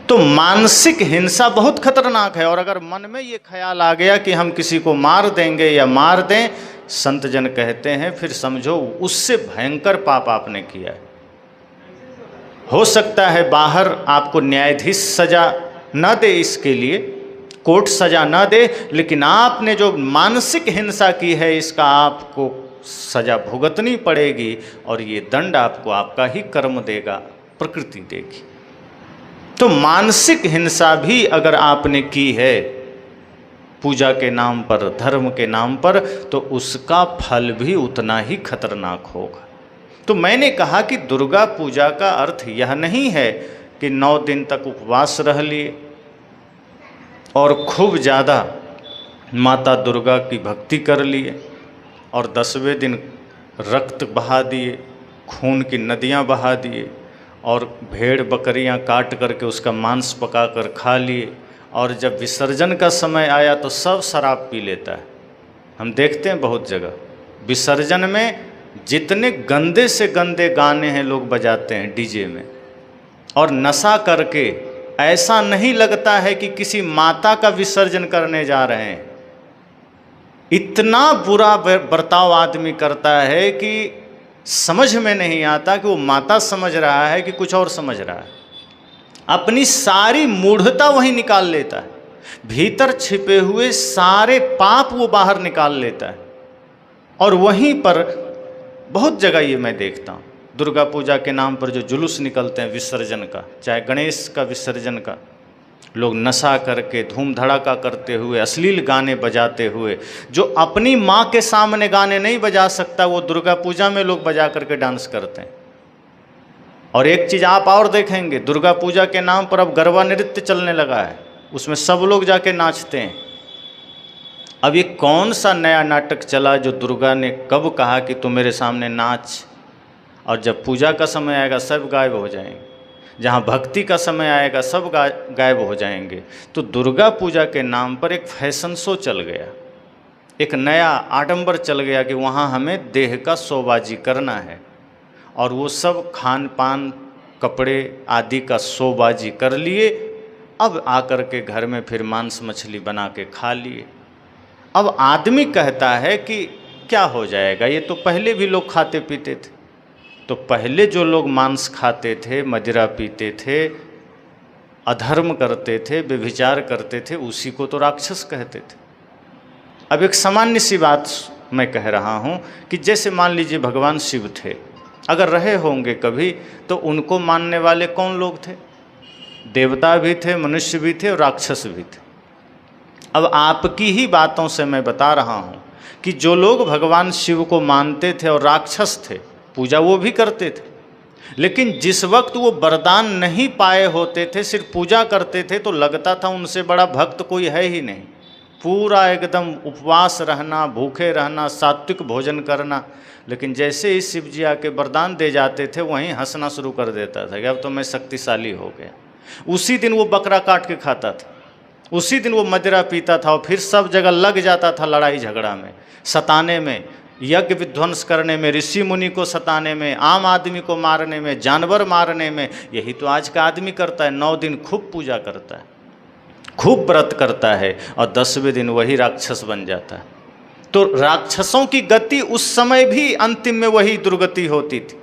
तो मानसिक हिंसा बहुत खतरनाक है। और अगर मन में ये ख्याल आ गया कि हम किसी को मार देंगे या मार दें, संत जन कहते हैं फिर समझो उससे भयंकर पाप आपने किया है। हो सकता है बाहर आपको न्यायाधीश सजा न दे, इसके लिए कोर्ट सजा न दे, लेकिन आपने जो मानसिक हिंसा की है इसका आपको सजा भुगतनी पड़ेगी, और ये दंड आपको आपका ही कर्म देगा, प्रकृति देगी। तो मानसिक हिंसा भी अगर आपने की है पूजा के नाम पर, धर्म के नाम पर, तो उसका फल भी उतना ही खतरनाक होगा। तो मैंने कहा कि दुर्गा पूजा का अर्थ यह नहीं है कि 9 दिन तक उपवास रह लिए और खूब ज़्यादा माता दुर्गा की भक्ति कर लिए और 10वें दिन रक्त बहा दिए, खून की नदियाँ बहा दिए, और भेड़ बकरियां काट करके उसका मांस पका कर खा लिए, और जब विसर्जन का समय आया तो सब शराब पी लेता है। हम देखते हैं बहुत जगह विसर्जन में जितने गंदे से गंदे गाने हैं लोग बजाते हैं डीजे में, और नशा करके ऐसा नहीं लगता है कि किसी माता का विसर्जन करने जा रहे हैं। इतना बुरा बर्ताव आदमी करता है कि समझ में नहीं आता कि वो माता समझ रहा है कि कुछ और समझ रहा है। अपनी सारी मूढ़ता वहीं निकाल लेता है, भीतर छिपे हुए सारे पाप वो बाहर निकाल लेता है। और वहीं पर बहुत जगह ये मैं देखता हूँ, दुर्गा पूजा के नाम पर जो जुलूस निकलते हैं विसर्जन का, चाहे गणेश का विसर्जन का, लोग नशा करके धूम धड़ाका करते हुए, अश्लील गाने बजाते हुए, जो अपनी माँ के सामने गाने नहीं बजा सकता वो दुर्गा पूजा में लोग बजा करके डांस करते हैं। और एक चीज़ आप और देखेंगे, दुर्गा पूजा के नाम पर अब गरबा नृत्य चलने लगा है, उसमें सब लोग जाके नाचते हैं। अब ये कौन सा नया नाटक चला जो दुर्गा ने कब कहा कि तुम मेरे सामने नाच, और जब पूजा का समय आएगा सब गायब हो जाएंगे, जहाँ भक्ति का समय आएगा सब गायब हो जाएंगे। तो दुर्गा पूजा के नाम पर एक फैशन शो चल गया, एक नया आडंबर चल गया कि वहाँ हमें देह का शोबाजी करना है, और वो सब खान पान कपड़े आदि का शोबाजी कर लिए। अब आकर के घर में फिर मांस मछली बना के खा लिए। अब आदमी कहता है कि क्या हो जाएगा, ये तो पहले भी लोग खाते पीते थे। तो पहले जो लोग मांस खाते थे, मदिरा पीते थे, अधर्म करते थे, व्यभिचार करते थे, उसी को तो राक्षस कहते थे। अब एक सामान्य सी बात मैं कह रहा हूँ कि जैसे मान लीजिए भगवान शिव थे, अगर रहे होंगे कभी, तो उनको मानने वाले कौन लोग थे? देवता भी थे, मनुष्य भी थे और राक्षस भी थे। अब आपकी ही बातों से मैं बता रहा हूँ कि जो लोग भगवान शिव को मानते थे और राक्षस थे, पूजा वो भी करते थे, लेकिन जिस वक्त वो वरदान नहीं पाए होते थे, सिर्फ पूजा करते थे, तो लगता था उनसे बड़ा भक्त कोई है ही नहीं। पूरा एकदम उपवास रहना, भूखे रहना, सात्विक भोजन करना। लेकिन जैसे ही शिव जी आके वरदान दे जाते थे, वहीं हंसना शुरू कर देता था कि अब तो मैं शक्तिशाली हो गया। उसी दिन वो बकरा काट के खाता था, उसी दिन वो मदिरा पीता था, और फिर सब जगह लग जाता था लड़ाई झगड़ा में, सताने में, यज्ञ विध्वंस करने में, ऋषि मुनि को सताने में, आम आदमी को मारने में, जानवर मारने में। यही तो आज का आदमी करता है। 9 दिन खूब पूजा करता है, खूब व्रत करता है, और 10वें दिन वही राक्षस बन जाता है। तो राक्षसों की गति उस समय भी अंतिम में वही दुर्गति होती थी।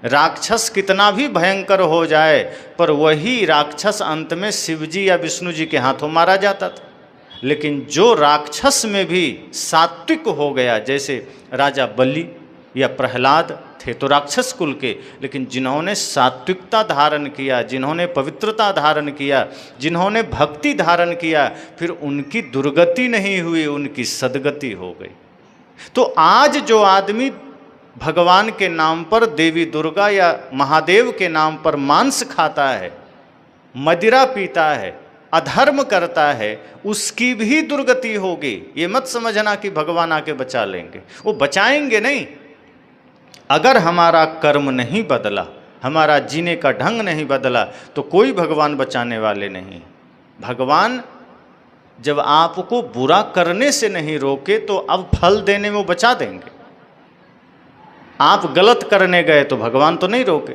राक्षस कितना भी भयंकर हो जाए, पर वही राक्षस अंत में शिवजी या विष्णु जी के हाथों मारा जाता था। लेकिन जो राक्षस में भी सात्विक हो गया, जैसे राजा बलि या प्रहलाद थे तो राक्षस कुल के, लेकिन जिन्होंने सात्विकता धारण किया, जिन्होंने पवित्रता धारण किया, जिन्होंने भक्ति धारण किया, फिर उनकी दुर्गति नहीं हुई, उनकी सदगति हो गई। तो आज जो आदमी भगवान के नाम पर, देवी दुर्गा या महादेव के नाम पर मांस खाता है, मदिरा पीता है, अधर्म करता है, उसकी भी दुर्गति होगी। ये मत समझना कि भगवान आके बचा लेंगे, वो बचाएंगे नहीं। अगर हमारा कर्म नहीं बदला, हमारा जीने का ढंग नहीं बदला, तो कोई भगवान बचाने वाले नहीं। भगवान जब आपको बुरा करने से नहीं रोके, तो अब फल देने में वो बचा देंगे। आप गलत करने गए तो भगवान तो नहीं रोके,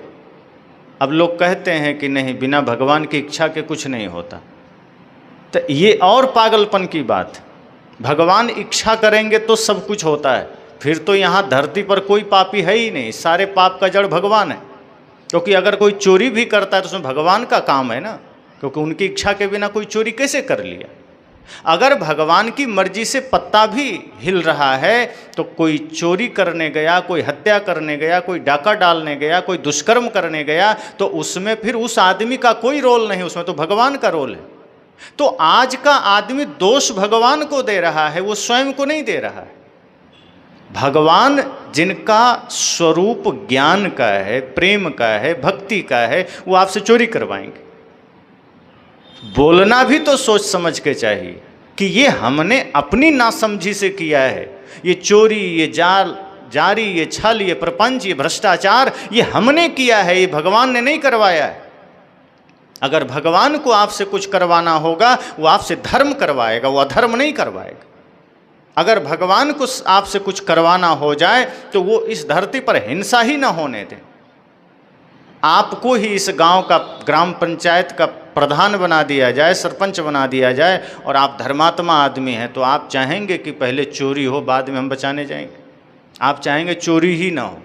अब लोग कहते हैं कि नहीं, बिना भगवान की इच्छा के कुछ नहीं होता। तो ये और पागलपन की बात है। भगवान इच्छा करेंगे तो सब कुछ होता है। फिर तो यहाँ धरती पर कोई पापी है ही नहीं, सारे पाप का जड़ भगवान है। क्योंकि अगर कोई चोरी भी करता है तो उसमें भगवान का काम है ना, क्योंकि उनकी इच्छा के बिना कोई चोरी कैसे कर लिया। अगर भगवान की मर्जी से पत्ता भी हिल रहा है तो कोई चोरी करने गया, कोई हत्या करने गया, कोई डाका डालने गया, कोई दुष्कर्म करने गया, तो उसमें फिर उस आदमी का कोई रोल नहीं, उसमें तो भगवान का रोल है। तो आज का आदमी दोष भगवान को दे रहा है, वो स्वयं को नहीं दे रहा है। भगवान जिनका स्वरूप ज्ञान का है, प्रेम का है, भक्ति का है, वो आपसे चोरी करवाएंगे। बोलना भी तो सोच समझ के चाहिए कि ये हमने अपनी नासमझी से किया है, ये चोरी, ये जारी, ये छल, ये प्रपंच, ये भ्रष्टाचार, ये हमने किया है, ये भगवान ने नहीं करवाया है। अगर भगवान को आपसे कुछ करवाना होगा, वो आपसे धर्म करवाएगा, वो अधर्म नहीं करवाएगा। अगर भगवान को आपसे कुछ करवाना हो जाए तो वो इस धरती पर हिंसा ही ना होने दें। आपको ही इस गांव का, ग्राम पंचायत का प्रधान बना दिया जाए, सरपंच बना दिया जाए, और आप धर्मात्मा आदमी हैं, तो आप चाहेंगे कि पहले चोरी हो, बाद में हम बचाने जाएंगे? आप चाहेंगे चोरी ही ना हो।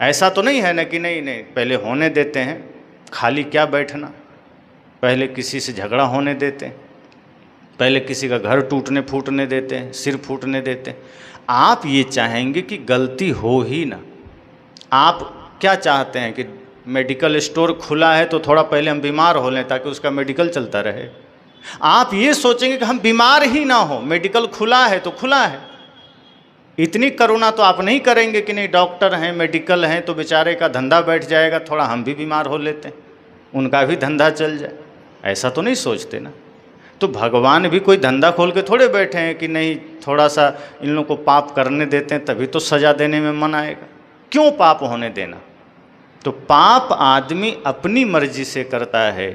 ऐसा तो नहीं है ना कि नहीं नहीं पहले होने देते हैं, खाली क्या बैठना, पहले किसी से झगड़ा होने देते हैं, पहले किसी का घर टूटने फूटने देते हैं, सिर फूटने देते हैं। आप ये चाहेंगे कि गलती हो ही ना। आप क्या चाहते हैं कि मेडिकल स्टोर खुला है तो थोड़ा पहले हम बीमार हो लें ताकि उसका मेडिकल चलता रहे। आप ये सोचेंगे कि हम बीमार ही ना हो, मेडिकल खुला है तो खुला है। इतनी करुणा तो आप नहीं करेंगे कि नहीं डॉक्टर हैं, मेडिकल हैं, तो बेचारे का धंधा बैठ जाएगा, थोड़ा हम भी बीमार हो लेते हैं, उनका भी धंधा चल जाए। ऐसा तो नहीं सोचते ना। तो भगवान भी कोई धंधा खोल के थोड़े बैठे हैं कि नहीं थोड़ा सा इन लोगों को पाप करने देते हैं तभी तो सज़ा देने में मन आएगा। क्यों पाप होने देना? तो पाप आदमी अपनी मर्जी से करता है,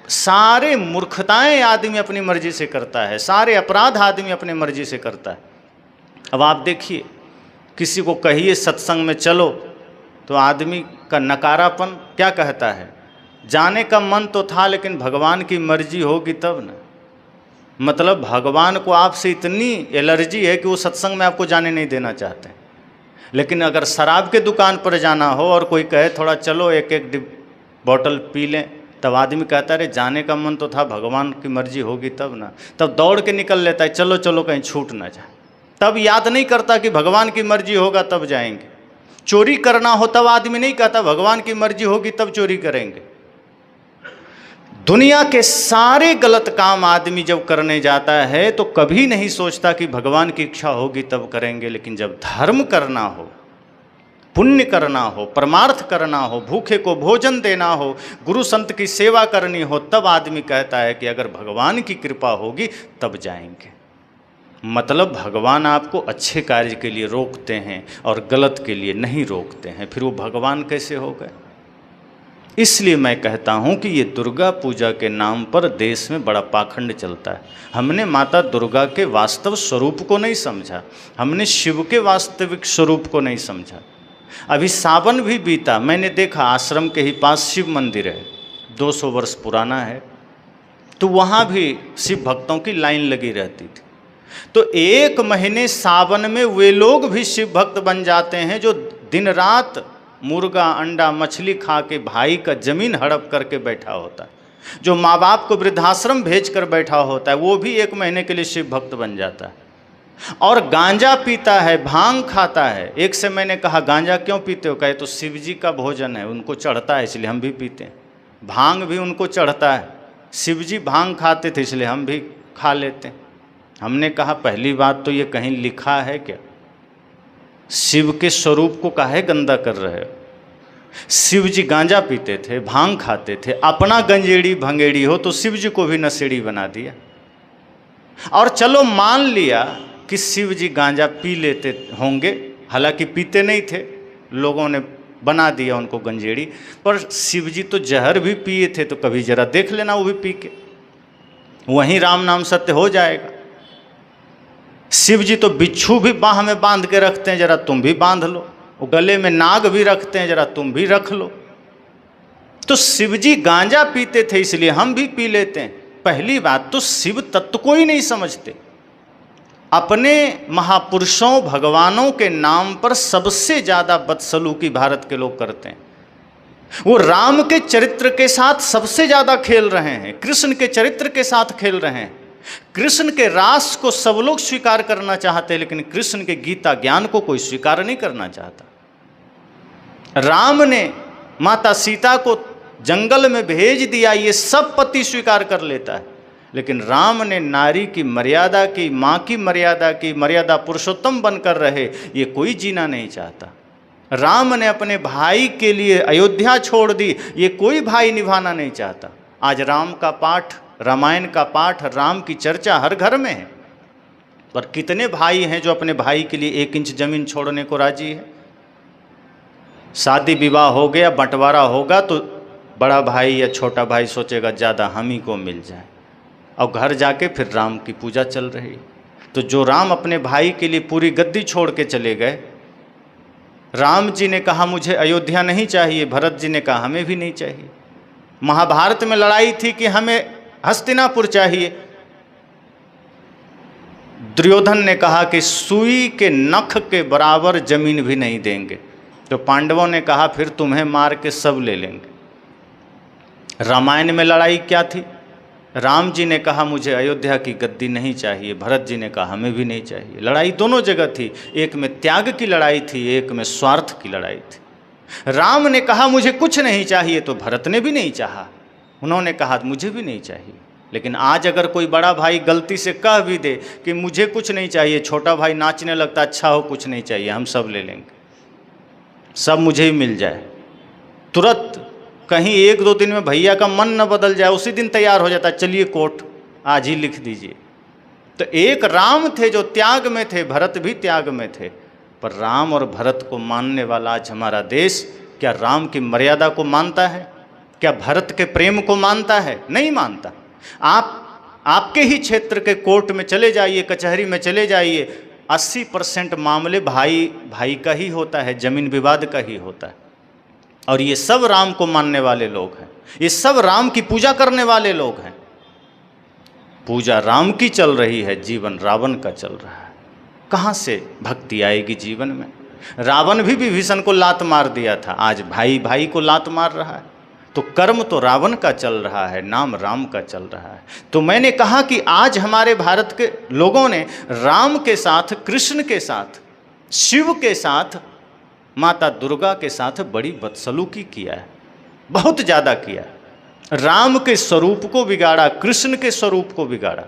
सारे मूर्खताएं आदमी अपनी मर्जी से करता है, सारे अपराध आदमी अपनी मर्जी से करता है। अब आप देखिए, किसी को कहिए सत्संग में चलो तो आदमी का नकारापन क्या कहता है, जाने का मन तो था लेकिन भगवान की मर्जी होगी तब ना। मतलब भगवान को आपसे इतनी एलर्जी है कि वो सत्संग में आपको जाने नहीं देना चाहते। लेकिन अगर शराब के दुकान पर जाना हो और कोई कहे थोड़ा चलो एक एक बॉटल पी लें, तब आदमी कहता है अरे जाने का मन तो था, भगवान की मर्जी होगी तब ना। तब दौड़ के निकल लेता है, चलो चलो कहीं छूट ना जाए। तब याद नहीं करता कि भगवान की मर्जी होगा तब जाएंगे। चोरी करना हो तब आदमी नहीं कहता भगवान की मर्जी होगी तब चोरी करेंगे। दुनिया के सारे गलत काम आदमी जब करने जाता है तो कभी नहीं सोचता कि भगवान की इच्छा होगी तब करेंगे। लेकिन जब धर्म करना हो, पुण्य करना हो, परमार्थ करना हो, भूखे को भोजन देना हो, गुरु संत की सेवा करनी हो, तब आदमी कहता है कि अगर भगवान की कृपा होगी तब जाएंगे। मतलब भगवान आपको अच्छे कार्य के लिए रोकते हैं और गलत के लिए नहीं रोकते हैं। फिर वो भगवान कैसे हो गए? इसलिए मैं कहता हूँ कि ये दुर्गा पूजा के नाम पर देश में बड़ा पाखंड चलता है। हमने माता दुर्गा के वास्तव स्वरूप को नहीं समझा, हमने शिव के वास्तविक स्वरूप को नहीं समझा। अभी सावन भी बीता, मैंने देखा आश्रम के ही पास शिव मंदिर है, 200 वर्ष पुराना है, तो वहाँ भी शिव भक्तों की लाइन लगी रहती थी। तो एक महीने सावन में वे लोग भी शिव भक्त बन जाते हैं जो दिन रात मुर्गा अंडा मछली खा के भाई का जमीन हड़प करके बैठा होता है, जो माँ बाप को वृद्धाश्रम भेज कर बैठा होता है, वो भी एक महीने के लिए शिव भक्त बन जाता है। और गांजा पीता है, भांग खाता है। एक से मैंने कहा गांजा क्यों पीते हो? कहे तो शिव जी का भोजन है, उनको चढ़ता है इसलिए हम भी पीते हैं। भांग भी उनको चढ़ता है, शिव जी भांग खाते थे इसलिए हम भी खा लेते हैं। हमने कहा पहली बात तो ये कहीं लिखा है क्या? शिव के स्वरूप को काहे गंदा कर रहे हो? शिव जी गांजा पीते थे, भांग खाते थे, अपना गंजेड़ी भंगेड़ी हो तो शिव जी को भी नशेड़ी बना दिया। और चलो मान लिया कि शिव जी गांजा पी लेते होंगे, हालांकि पीते नहीं थे, लोगों ने बना दिया उनको गंजेड़ी, पर शिव जी तो जहर भी पिए थे, तो कभी जरा देख लेना वो भी पी के, वहीं राम नाम सत्य हो जाएगा। शिव जी तो बिच्छू भी बाह में बांध के रखते हैं, जरा तुम भी बांध लो। वो गले में नाग भी रखते हैं, जरा तुम भी रख लो। तो शिवजी गांजा पीते थे इसलिए हम भी पी लेते हैं। पहली बात तो शिव तत्व को ही नहीं समझते। अपने महापुरुषों भगवानों के नाम पर सबसे ज़्यादा बदसलूकी भारत के लोग करते हैं। वो राम के चरित्र के साथ सबसे ज़्यादा खेल रहे हैं, कृष्ण के चरित्र के साथ खेल रहे हैं। कृष्ण के रास को सब लोग स्वीकार करना चाहते हैं, लेकिन कृष्ण के गीता ज्ञान को कोई स्वीकार नहीं करना चाहता। राम ने माता सीता को जंगल में भेज दिया, ये सब पति स्वीकार कर लेता है, लेकिन राम ने नारी की मर्यादा की, माँ की मर्यादा की, मर्यादा पुरुषोत्तम बनकर रहे, ये कोई जीना नहीं चाहता। राम ने अपने भाई के लिए अयोध्या छोड़ दी, ये कोई भाई निभाना नहीं चाहता। आज राम का पाठ, रामायण का पाठ, राम की चर्चा हर घर में है, पर कितने भाई हैं जो अपने भाई के लिए 1 इंच जमीन छोड़ने को राजी है? शादी विवाह हो गया, बंटवारा होगा तो बड़ा भाई या छोटा भाई सोचेगा ज़्यादा हम ही को मिल जाए, और घर जाके फिर राम की पूजा चल रही। तो जो राम अपने भाई के लिए पूरी गद्दी छोड़ के चले गए, राम जी ने कहा मुझे अयोध्या नहीं चाहिए, भरत जी ने कहा हमें भी नहीं चाहिए। महाभारत में लड़ाई थी कि हमें हस्तिनापुर चाहिए, दुर्योधन ने कहा कि सुई के नख के बराबर जमीन भी नहीं देंगे। तो पांडवों ने कहा फिर तुम्हें मार के सब ले लेंगे। रामायण में लड़ाई क्या थी? राम जी ने कहा मुझे अयोध्या की गद्दी नहीं चाहिए, भरत जी ने कहा हमें भी नहीं चाहिए। लड़ाई दोनों जगह थी, एक में त्याग की लड़ाई थी, एक में स्वार्थ की लड़ाई थी। राम ने कहा मुझे कुछ नहीं चाहिए, तो भरत ने भी नहीं चाहा, उन्होंने कहा मुझे भी नहीं चाहिए। लेकिन आज अगर कोई बड़ा भाई गलती से कह भी दे कि मुझे कुछ नहीं चाहिए, छोटा भाई नाचने लगता, अच्छा हो कुछ नहीं चाहिए, हम सब ले लेंगे, सब मुझे ही मिल जाए। तुरंत कहीं 1-2 दिन में भैया का मन न बदल जाए, उसी दिन तैयार हो जाता, चलिए कोर्ट आज ही लिख दीजिए। तो एक राम थे जो त्याग में थे, भरत भी त्याग में थे, पर राम और भरत को मानने वाला आज हमारा देश क्या राम की मर्यादा को मानता है? क्या भरत के प्रेम को मानता है? नहीं मानता। आपके ही क्षेत्र के कोर्ट में चले जाइए, कचहरी में चले जाइए, 80% मामले भाई भाई का ही होता है, जमीन विवाद का ही होता है। और ये सब राम को मानने वाले लोग हैं, ये सब राम की पूजा करने वाले लोग हैं। पूजा राम की चल रही है, जीवन रावण का चल रहा है। कहाँ से भक्ति आएगी जीवन में? रावण भी विभीषण को लात मार दिया था, आज भाई भाई को लात मार रहा है। तो कर्म तो रावण का चल रहा है, नाम राम का चल रहा है। तो मैंने कहा कि आज हमारे भारत के लोगों ने राम के साथ, कृष्ण के साथ, शिव के साथ, माता दुर्गा के साथ बड़ी बदसलूकी किया है, बहुत ज़्यादा किया है। राम के स्वरूप को बिगाड़ा, कृष्ण के स्वरूप को बिगाड़ा।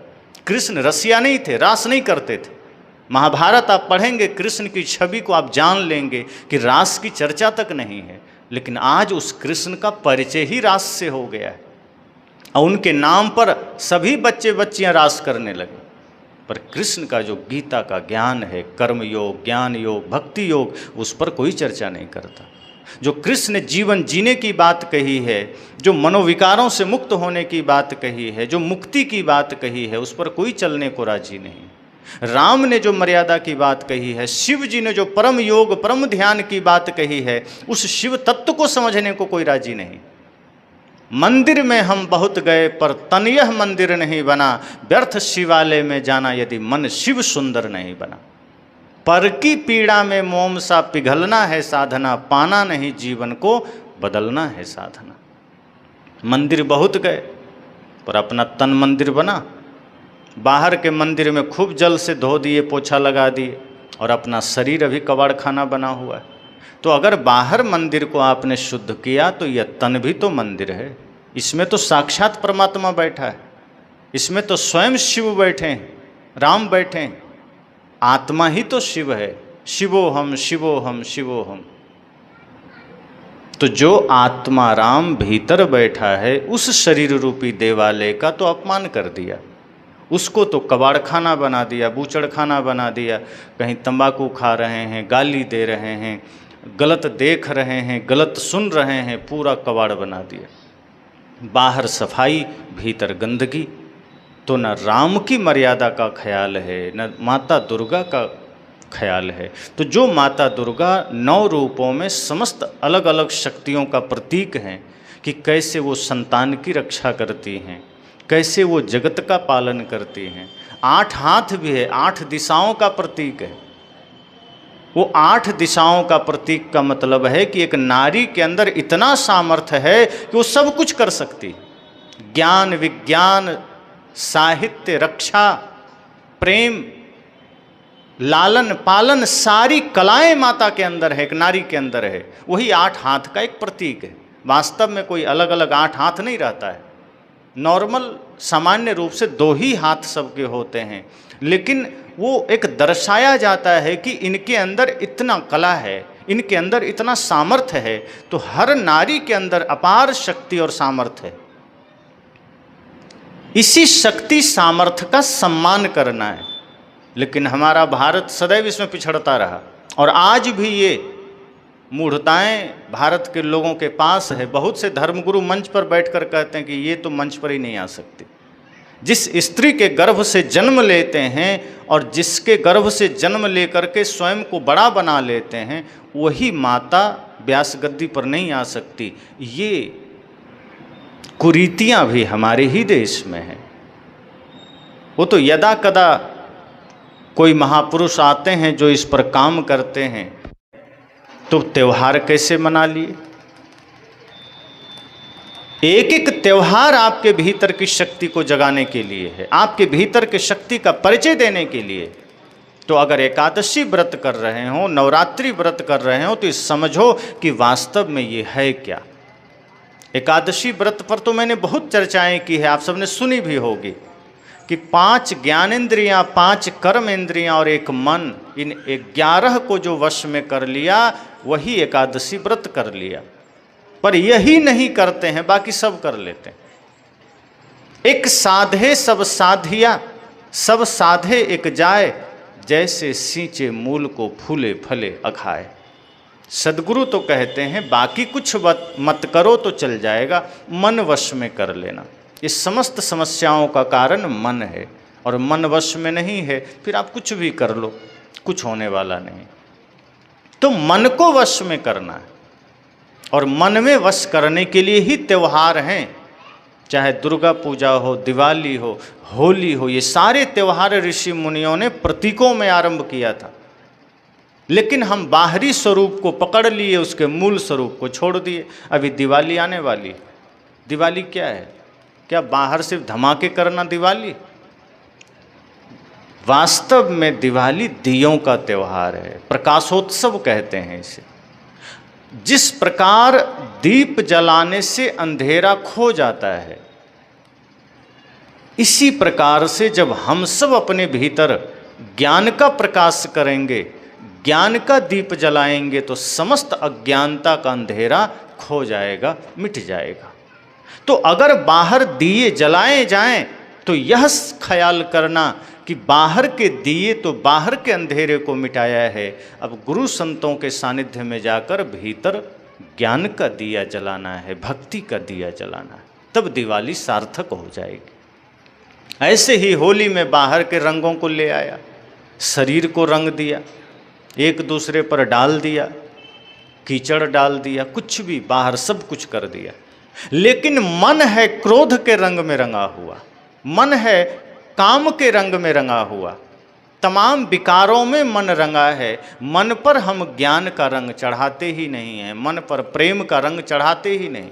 कृष्ण रसिया नहीं थे, रास नहीं करते थे। महाभारत आप पढ़ेंगे, कृष्ण की छवि को आप जान लेंगे कि रास की चर्चा तक नहीं है। लेकिन आज उस कृष्ण का परिचय ही रास से हो गया है, और उनके नाम पर सभी बच्चे बच्चियां रास करने लगे। पर कृष्ण का जो गीता का ज्ञान है, कर्म योग, ज्ञान योग, भक्ति योग, उस पर कोई चर्चा नहीं करता। जो कृष्ण ने जीवन जीने की बात कही है, जो मनोविकारों से मुक्त होने की बात कही है, जो मुक्ति की बात कही है, उस पर कोई चलने को राजी नहीं। राम ने जो मर्यादा की बात कही है, शिव जी ने जो परम योग, परम ध्यान की बात कही है, उस शिव तत्व को समझने को कोई राजी नहीं। मंदिर में हम बहुत गए पर तन यह मंदिर नहीं बना, व्यर्थ शिवालय में जाना यदि मन शिव सुंदर नहीं बना। पर की पीड़ा में मोम सा पिघलना है साधना, पाना नहीं जीवन को बदलना है साधना। मंदिर बहुत गए पर अपना तन मंदिर बना। बाहर के मंदिर में खूब जल से धो दिए, पोछा लगा दिए, और अपना शरीर अभी कबाड़ खाना बना हुआ है। तो अगर बाहर मंदिर को आपने शुद्ध किया तो यह तन भी तो मंदिर है। इसमें तो साक्षात परमात्मा बैठा है, इसमें तो स्वयं शिव बैठे हैं, राम बैठे हैं। आत्मा ही तो शिव है। शिवोहम शिवोहम शिवोहम। तो जो आत्मा राम भीतर बैठा है, उस शरीर रूपी देवालय का तो अपमान कर दिया, उसको तो कबाड़ खाना बना दिया, बूचड़ खाना बना दिया। कहीं तंबाकू खा रहे हैं, गाली दे रहे हैं, गलत देख रहे हैं, गलत सुन रहे हैं, पूरा कबाड़ बना दिया। बाहर सफाई, भीतर गंदगी। तो न राम की मर्यादा का ख्याल है, न माता दुर्गा का ख्याल है। तो जो माता दुर्गा 9 रूपों में समस्त अलग अलग शक्तियों का प्रतीक हैं, कि कैसे वो संतान की रक्षा करती हैं, कैसे वो जगत का पालन करती हैं। 8 हाथ भी है, 8 दिशाओं का प्रतीक है। वो 8 दिशाओं का प्रतीक का मतलब है कि एक नारी के अंदर इतना सामर्थ्य है कि वो सब कुछ कर सकती है। ज्ञान, विज्ञान, साहित्य, रक्षा, प्रेम, लालन पालन, सारी कलाएं माता के अंदर है, एक नारी के अंदर है। वही 8 हाथ का एक प्रतीक है। वास्तव में कोई अलग अलग 8 हाथ नहीं रहता है। नॉर्मल सामान्य रूप से 2 ही हाथ सबके होते हैं, लेकिन वो एक दर्शाया जाता है कि इनके अंदर इतना कला है, इनके अंदर इतना सामर्थ्य है। तो हर नारी के अंदर अपार शक्ति और सामर्थ्य है। इसी शक्ति सामर्थ्य का सम्मान करना है। लेकिन हमारा भारत सदैव इसमें पिछड़ता रहा, और आज भी ये मूढ़ताएं भारत के लोगों के पास है। बहुत से धर्मगुरु मंच पर बैठकर कहते हैं कि ये तो मंच पर ही नहीं आ सकती। जिस स्त्री के गर्भ से जन्म लेते हैं और जिसके गर्भ से जन्म लेकर के स्वयं को बड़ा बना लेते हैं, वही माता व्यास गद्दी पर नहीं आ सकती। ये कुरीतियां भी हमारे ही देश में हैं। वो तो यदा कदा कोई महापुरुष आते हैं जो इस पर काम करते हैं, तो त्यौहार कैसे मना लिए। एक एक त्यौहार आपके भीतर की शक्ति को जगाने के लिए है, आपके भीतर की शक्ति का परिचय देने के लिए। तो अगर एकादशी व्रत कर रहे हो, नवरात्रि व्रत कर रहे हो, तो इस समझो कि वास्तव में ये है क्या। एकादशी व्रत पर तो मैंने बहुत चर्चाएं की है, आप सबने सुनी भी होगी कि 5 ज्ञानेंद्रियां, 5 कर्म इंद्रियां और 1 मन, इन 11 को जो वश में कर लिया वही एकादशी व्रत कर लिया। पर यही नहीं करते हैं, बाकी सब कर लेते हैं। एक साधे सब साधिया, सब साधे एक जाए, जैसे सींचे मूल को फूले फले अखाए। सदगुरु तो कहते हैं बाकी कुछ मत करो तो चल जाएगा, मन वश में कर लेना। इस समस्त समस्याओं का कारण मन है, और मन वश में नहीं है फिर आप कुछ भी कर लो, कुछ होने वाला नहीं। तो मन को वश में करना है, और मन में वश करने के लिए ही त्यौहार हैं। चाहे दुर्गा पूजा हो, दिवाली हो, होली हो, ये सारे त्यौहार ऋषि मुनियों ने प्रतीकों में आरंभ किया था। लेकिन हम बाहरी स्वरूप को पकड़ लिए, उसके मूल स्वरूप को छोड़ दिए। अभी दिवाली आने वाली, दिवाली क्या है? क्या बाहर सिर्फ धमाके करना दिवाली? वास्तव में दिवाली दियों का त्यौहार है, प्रकाशोत्सव कहते हैं इसे। जिस प्रकार दीप जलाने से अंधेरा खो जाता है, इसी प्रकार से जब हम सब अपने भीतर ज्ञान का प्रकाश करेंगे, ज्ञान का दीप जलाएंगे, तो समस्त अज्ञानता का अंधेरा खो जाएगा, मिट जाएगा। तो अगर बाहर दिए जलाए जाएं, तो यह ख्याल करना कि बाहर के दिए तो बाहर के अंधेरे को मिटाया है, अब गुरु संतों के सानिध्य में जाकर भीतर ज्ञान का दिया जलाना है, भक्ति का दिया जलाना है, तब दिवाली सार्थक हो जाएगी। ऐसे ही होली में बाहर के रंगों को ले आया, शरीर को रंग दिया, एक दूसरे पर डाल दिया, कीचड़ डाल दिया, कुछ भी बाहर सब कुछ कर दिया। लेकिन मन है क्रोध के रंग में रंगा हुआ, मन है काम के रंग में रंगा हुआ, तमाम विकारों में मन रंगा है। मन पर हम ज्ञान का रंग चढ़ाते ही नहीं हैं, मन पर प्रेम का रंग चढ़ाते ही नहीं।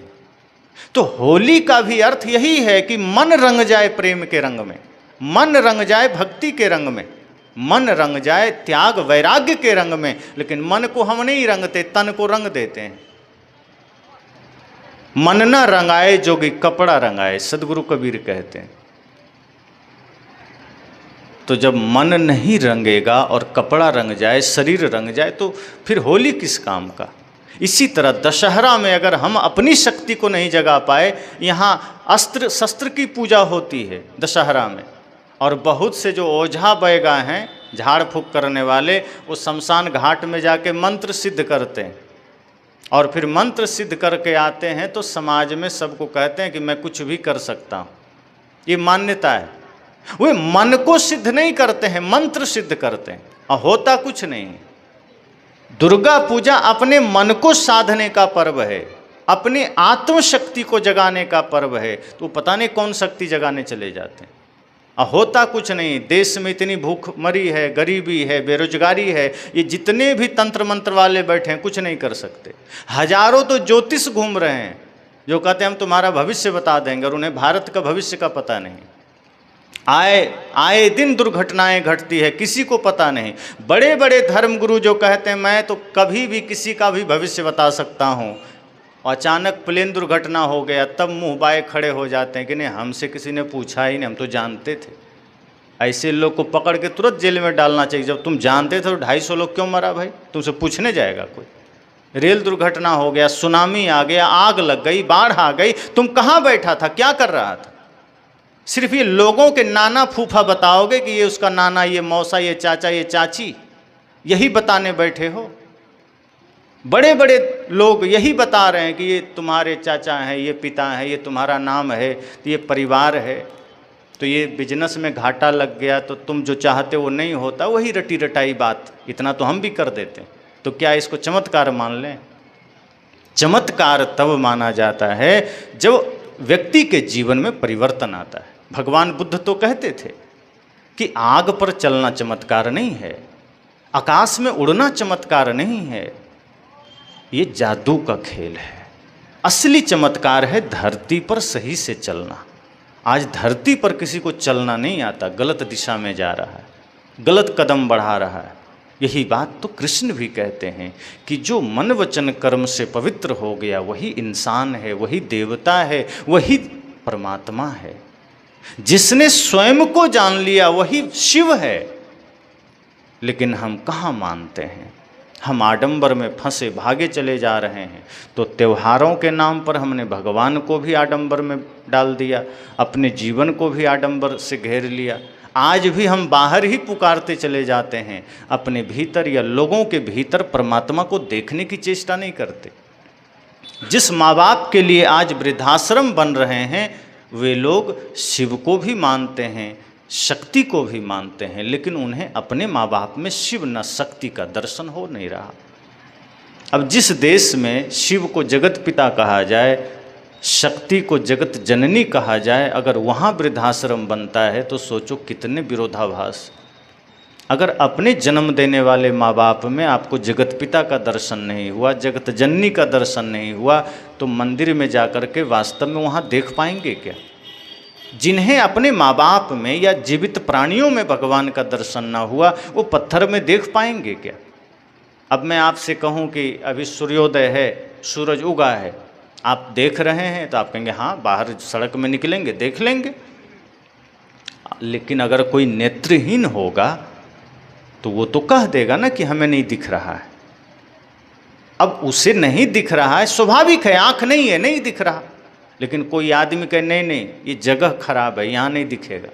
तो होली का भी अर्थ यही है कि मन रंग जाए प्रेम के रंग में, मन रंग जाए भक्ति के रंग में, मन रंग जाए त्याग वैराग्य के रंग में। लेकिन मन को हम नहीं रंगते, तन को रंग देते हैं। मन न रंगाए जोगी कपड़ा रंगाए, सदगुरु कबीर कहते हैं। तो जब मन नहीं रंगेगा और कपड़ा रंग जाए, शरीर रंग जाए, तो फिर होली किस काम का। इसी तरह दशहरा में अगर हम अपनी शक्ति को नहीं जगा पाए, यहाँ अस्त्र शस्त्र की पूजा होती है दशहरा में, और बहुत से जो ओझा बैगा हैं, झाड़ फूक करने वाले, वो शमशान घाट में जाके मंत्र सिद्ध करते हैं, और फिर मंत्र सिद्ध करके आते हैं तो समाज में सबको कहते हैं कि मैं कुछ भी कर सकता हूँ। ये मान्यता है। वे मन को सिद्ध नहीं करते हैं, मंत्र सिद्ध करते हैं, और होता कुछ नहीं है। दुर्गा पूजा अपने मन को साधने का पर्व है। अपनी आत्मशक्ति को जगाने का पर्व है, तो पता नहीं कौन शक्ति जगाने चले जाते हैं। होता कुछ नहीं, देश में इतनी भूखमरी है, गरीबी है, बेरोजगारी है, ये जितने भी तंत्र मंत्र वाले बैठे हैं कुछ नहीं कर सकते। हजारों तो ज्योतिष घूम रहे हैं जो कहते हैं हम तुम्हारा भविष्य बता देंगे, और उन्हें भारत का भविष्य का पता नहीं। आए दिन दुर्घटनाएं घटती है, किसी को पता नहीं। बड़े बड़े धर्मगुरु जो कहते हैं मैं तो कभी भी किसी का भी भविष्य बता सकता हूँ, अचानक प्लेन दुर्घटना हो गया तब मुंह बाए खड़े हो जाते हैं कि नहीं हमसे किसी ने पूछा ही नहीं, हम तो जानते थे। ऐसे लोग को पकड़ के तुरंत जेल में डालना चाहिए। जब तुम जानते थे तो 250 लोग क्यों मरा भाई, तुमसे पूछने जाएगा कोई? रेल दुर्घटना हो गया, सुनामी आ गया, आग लग गई, बाढ़ आ गई, तुम कहाँ बैठा था, क्या कर रहा था? सिर्फ ये लोगों के नाना फूफा बताओगे कि ये उसका नाना, ये मौसा, ये चाचा, ये चाची, यही बताने बैठे हो। बड़े बड़े लोग यही बता रहे हैं कि ये तुम्हारे चाचा हैं, ये पिता हैं, ये तुम्हारा नाम है, तो ये परिवार है, तो ये बिजनेस में घाटा लग गया तो तुम जो चाहते वो नहीं होता। वही रटी रटाई बात, इतना तो हम भी कर देते हैं। तो क्या इसको चमत्कार मान लें? चमत्कार तब माना जाता है जब व्यक्ति के जीवन में परिवर्तन आता है। भगवान बुद्ध तो कहते थे कि आग पर चलना चमत्कार नहीं है, आकाश में उड़ना चमत्कार नहीं है, ये जादू का खेल है। असली चमत्कार है धरती पर सही से चलना। आज धरती पर किसी को चलना नहीं आता, गलत दिशा में जा रहा है, गलत कदम बढ़ा रहा है। यही बात तो कृष्ण भी कहते हैं कि जो मन वचन कर्म से पवित्र हो गया वही इंसान है, वही देवता है, वही परमात्मा है। जिसने स्वयं को जान लिया वही शिव है। लेकिन हम कहाँ मानते हैं? हम आडंबर में फंसे भागे चले जा रहे हैं। तो त्योहारों के नाम पर हमने भगवान को भी आडंबर में डाल दिया, अपने जीवन को भी आडंबर से घेर लिया। आज भी हम बाहर ही पुकारते चले जाते हैं, अपने भीतर या लोगों के भीतर परमात्मा को देखने की चेष्टा नहीं करते। जिस माँ बाप के लिए आज वृद्धाश्रम बन रहे हैं वे लोग शिव को भी मानते हैं, शक्ति को भी मानते हैं, लेकिन उन्हें अपने माँ बाप में शिव न शक्ति का दर्शन हो नहीं रहा। अब जिस देश में शिव को जगत पिता कहा जाए, शक्ति को जगत जननी कहा जाए, अगर वहाँ वृद्धाश्रम बनता है तो सोचो कितने विरोधाभास। अगर अपने जन्म देने वाले माँ बाप में आपको जगत पिता का दर्शन नहीं हुआ, जगत जननी का दर्शन नहीं हुआ, तो मंदिर में जाकर के वास्तव में वहाँ देख पाएंगे क्या? जिन्हें अपने माँ बाप में या जीवित प्राणियों में भगवान का दर्शन ना हुआ वो पत्थर में देख पाएंगे क्या? अब मैं आपसे कहूँ कि अभी सूर्योदय है, सूरज उगा है, आप देख रहे हैं, तो आप कहेंगे हाँ बाहर सड़क में निकलेंगे देख लेंगे। लेकिन अगर कोई नेत्रहीन होगा तो वो तो कह देगा ना कि हमें नहीं दिख रहा है। अब उसे नहीं दिख रहा है, स्वाभाविक है, आँख नहीं है, नहीं दिख रहा। लेकिन कोई आदमी कहे नहीं नहीं ये जगह खराब है, यहाँ नहीं दिखेगा,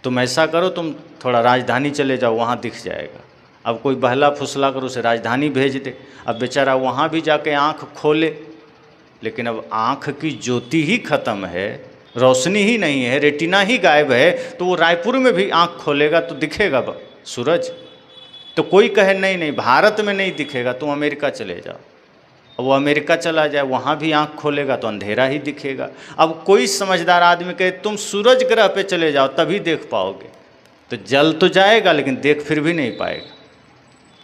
तुम ऐसा करो तुम थोड़ा राजधानी चले जाओ, वहाँ दिख जाएगा। अब कोई बहला फुसला कर उसे राजधानी भेज दे, अब बेचारा वहाँ भी जाके आँख खोले, लेकिन अब आँख की ज्योति ही खत्म है, रोशनी ही नहीं है, रेटिना ही गायब है, तो वो रायपुर में भी आँख खोलेगा तो दिखेगा सूरज? तो कोई कहे नहीं नहीं भारत में नहीं दिखेगा, तुम अमेरिका चले जाओ। अब वो अमेरिका चला जाए, वहाँ भी आँख खोलेगा तो अंधेरा ही दिखेगा। अब कोई समझदार आदमी कहे तुम सूरज ग्रह पे चले जाओ तभी देख पाओगे, तो जल तो जाएगा लेकिन देख फिर भी नहीं पाएगा।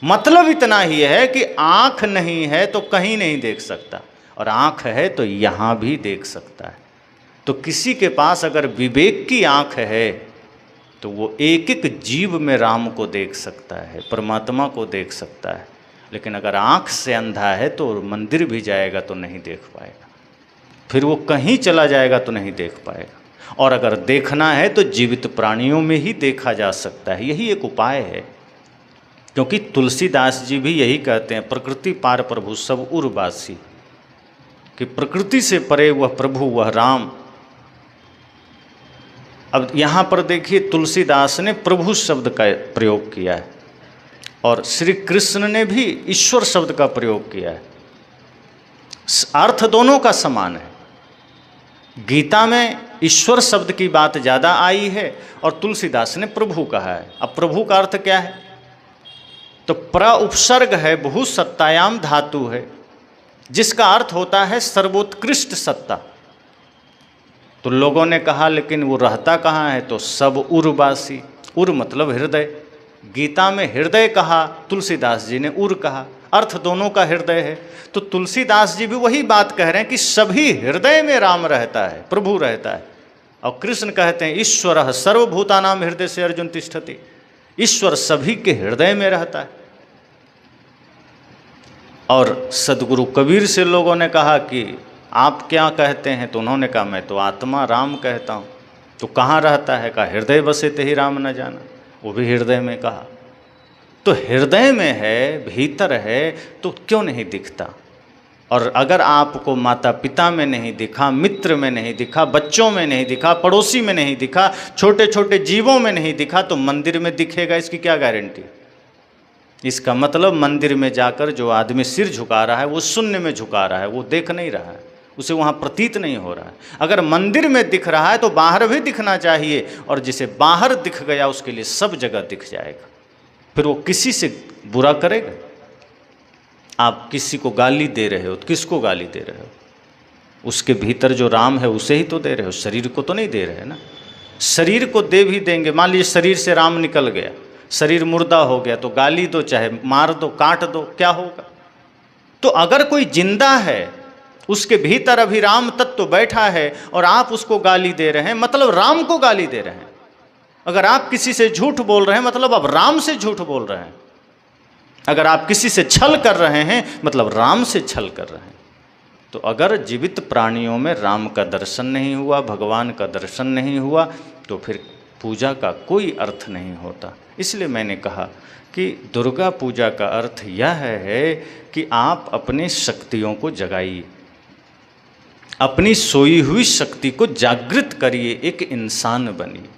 मतलब इतना ही है कि आँख नहीं है तो कहीं नहीं देख सकता, और आँख है तो यहाँ भी देख सकता है। तो किसी के पास अगर विवेक की आँख है तो वो एक एक जीव में राम को देख सकता है, परमात्मा को देख सकता है। लेकिन अगर आँख से अंधा है तो मंदिर भी जाएगा तो नहीं देख पाएगा, फिर वो कहीं चला जाएगा तो नहीं देख पाएगा। और अगर देखना है तो जीवित प्राणियों में ही देखा जा सकता है, यही एक उपाय है। क्योंकि तुलसीदास जी भी यही कहते हैं, प्रकृति पार प्रभु सब उर्वासी, कि प्रकृति से परे वह प्रभु वह राम। अब यहाँ पर देखिए तुलसीदास ने प्रभु शब्द का प्रयोग किया है और श्री कृष्ण ने भी ईश्वर शब्द का प्रयोग किया है। अर्थ दोनों का समान है। गीता में ईश्वर शब्द की बात ज़्यादा आई है और तुलसीदास ने प्रभु कहा है। अब प्रभु का अर्थ क्या है? तो प्र उपसर्ग है, बहु सत्तायाम धातु है, जिसका अर्थ होता है सर्वोत्कृष्ट सत्ता। तो लोगों ने कहा लेकिन वो रहता कहाँ है? तो सब उर्वासी। उर मतलब हृदय। गीता में हृदय कहा, तुलसीदास जी ने उर कहा, अर्थ दोनों का हृदय है। तो तुलसीदास जी भी वही बात कह रहे हैं कि सभी हृदय में राम रहता है, प्रभु रहता है। और कृष्ण कहते हैं ईश्वर सर्वभूतानां हृदय से अर्जुन तिष्ठति, ईश्वर सभी के हृदय में रहता है। और सदगुरु कबीर से लोगों ने कहा कि आप क्या कहते हैं? तो उन्होंने कहा मैं तो आत्मा राम कहता हूँ। तो कहाँ रहता है? कहा हृदय बसे ते ही राम न जाना, वो भी हृदय में कहा। तो हृदय में है, भीतर है, तो क्यों नहीं दिखता? और अगर आपको माता पिता में नहीं दिखा, मित्र में नहीं दिखा, बच्चों में नहीं दिखा, पड़ोसी में नहीं दिखा, छोटे छोटे जीवों में नहीं दिखा, तो मंदिर में दिखेगा इसकी क्या गारंटी? इसका मतलब मंदिर में जाकर जो आदमी सिर झुका रहा है वो शून्य में झुका रहा है, वो देख नहीं रहा है, उसे वहाँ प्रतीत नहीं हो रहा है। अगर मंदिर में दिख रहा है तो बाहर भी दिखना चाहिए, और जिसे बाहर दिख गया उसके लिए सब जगह दिख जाएगा, फिर वो किसी से बुरा करेगा। आप किसी को गाली दे रहे हो तो किसको गाली दे रहे हो? उसके भीतर जो राम है उसे ही तो दे रहे हो, शरीर को तो नहीं दे रहे ना। शरीर को दे भी देंगे, मान लीजिए शरीर से राम निकल गया, शरीर मुर्दा हो गया, तो गाली दो, चाहे मार दो, काट दो, क्या होगा? तो अगर कोई जिंदा है, उसके भीतर अभी राम तत्व बैठा है और आप उसको गाली दे रहे हैं, मतलब राम को गाली दे रहे हैं। अगर आप किसी से झूठ बोल रहे हैं मतलब अब राम से झूठ बोल रहे हैं। अगर आप किसी से छल कर रहे हैं मतलब राम से छल कर रहे हैं। तो अगर जीवित प्राणियों में राम का दर्शन नहीं हुआ, भगवान का दर्शन नहीं हुआ, तो फिर पूजा का कोई अर्थ नहीं होता। इसलिए मैंने कहा कि दुर्गा पूजा का अर्थ यह है कि आप अपनी शक्तियों को जगाइए, अपनी सोई हुई शक्ति को जागृत करिए, एक इंसान बनिए,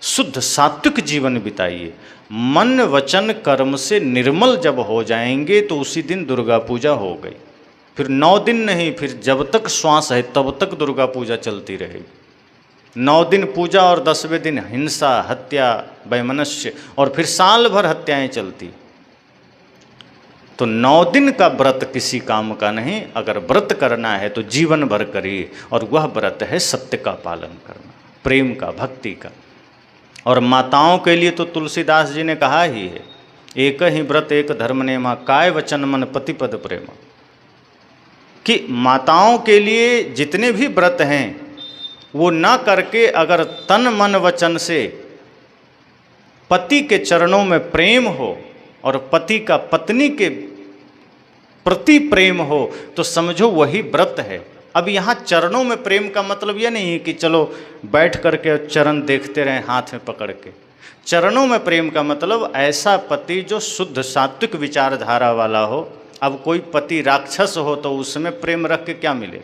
शुद्ध सात्विक जीवन बिताइए। मन वचन कर्म से निर्मल जब हो जाएंगे तो उसी दिन दुर्गा पूजा हो गई। फिर 9 दिन नहीं, फिर जब तक श्वास है तब तक दुर्गा पूजा चलती रहेगी। 9 दिन पूजा और 10वें दिन हिंसा, हत्या, वैमनस्य, और फिर साल भर हत्याएं चलती। तो 9 दिन का व्रत किसी काम का नहीं। अगर व्रत करना है तो जीवन भर करिए, और वह व्रत है सत्य का पालन करना, प्रेम का, भक्ति का। और माताओं के लिए तो तुलसीदास जी ने कहा ही है, एक ही व्रत एक धर्म नेमा, काय वचन मन पति पद प्रेमा। कि माताओं के लिए जितने भी व्रत हैं वो ना करके अगर तन मन वचन से पति के चरणों में प्रेम हो और पति का पत्नी के प्रति प्रेम हो तो समझो वही व्रत है। अब यहाँ चरणों में प्रेम का मतलब यह नहीं है कि चलो बैठ करके चरण देखते रहें हाथ में पकड़ के। चरणों में प्रेम का मतलब ऐसा पति जो शुद्ध सात्विक विचारधारा वाला हो। अब कोई पति राक्षस हो तो उसमें प्रेम रख के क्या मिले?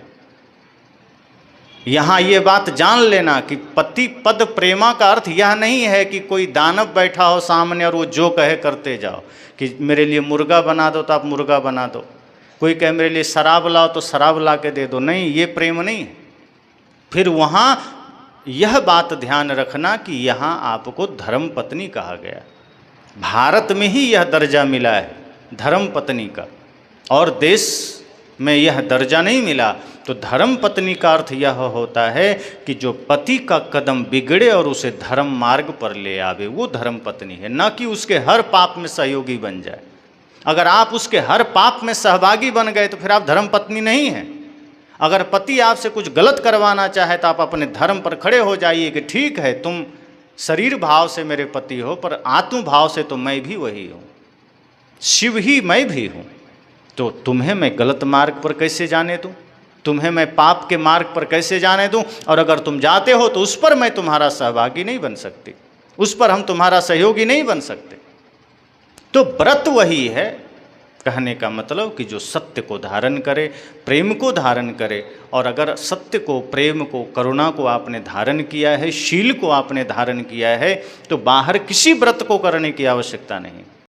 यहाँ ये बात जान लेना कि पति पद प्रेमा का अर्थ यह नहीं है कि कोई दानव बैठा हो सामने और वो जो कहे करते जाओ, कि मेरे लिए मुर्गा बना दो तो आप मुर्गा बना दो, कोई कहे मेरे लिए शराब लाओ तो शराब ला के दे दो। नहीं, ये प्रेम नहीं है। फिर वहाँ यह बात ध्यान रखना कि यहाँ आपको धर्म पत्नी कहा गया। भारत में ही यह दर्जा मिला है धर्म पत्नी का, और देश में यह दर्जा नहीं मिला। तो धर्म पत्नी का अर्थ यह होता है कि जो पति का कदम बिगड़े और उसे धर्म मार्ग पर ले आवे, वो धर्म पत्नी है, न कि उसके हर पाप में सहयोगी बन जाए। अगर आप उसके हर पाप में सहभागी बन गए तो फिर आप धर्म पत्नी नहीं हैं। अगर पति आपसे कुछ गलत करवाना चाहे तो आप अपने धर्म पर खड़े हो जाइए कि ठीक है, तुम शरीर भाव से मेरे पति हो, पर आत्म भाव से तो मैं भी वही हूँ, शिव ही मैं भी हूँ। तो तुम्हें मैं गलत मार्ग पर कैसे जाने दूँ? तुम्हें मैं पाप के मार्ग पर कैसे जाने दूँ? और अगर तुम जाते हो तो उस पर मैं तुम्हारा सहभागी नहीं बन सकती, उस पर हम तुम्हारा सहयोगी नहीं बन सकते। तो व्रत वही है, कहने का मतलब कि जो सत्य को धारण करे, प्रेम को धारण करे। और अगर सत्य को, प्रेम को, करुणा को आपने धारण किया है, शील को आपने धारण किया है, तो बाहर किसी व्रत को करने की आवश्यकता नहीं।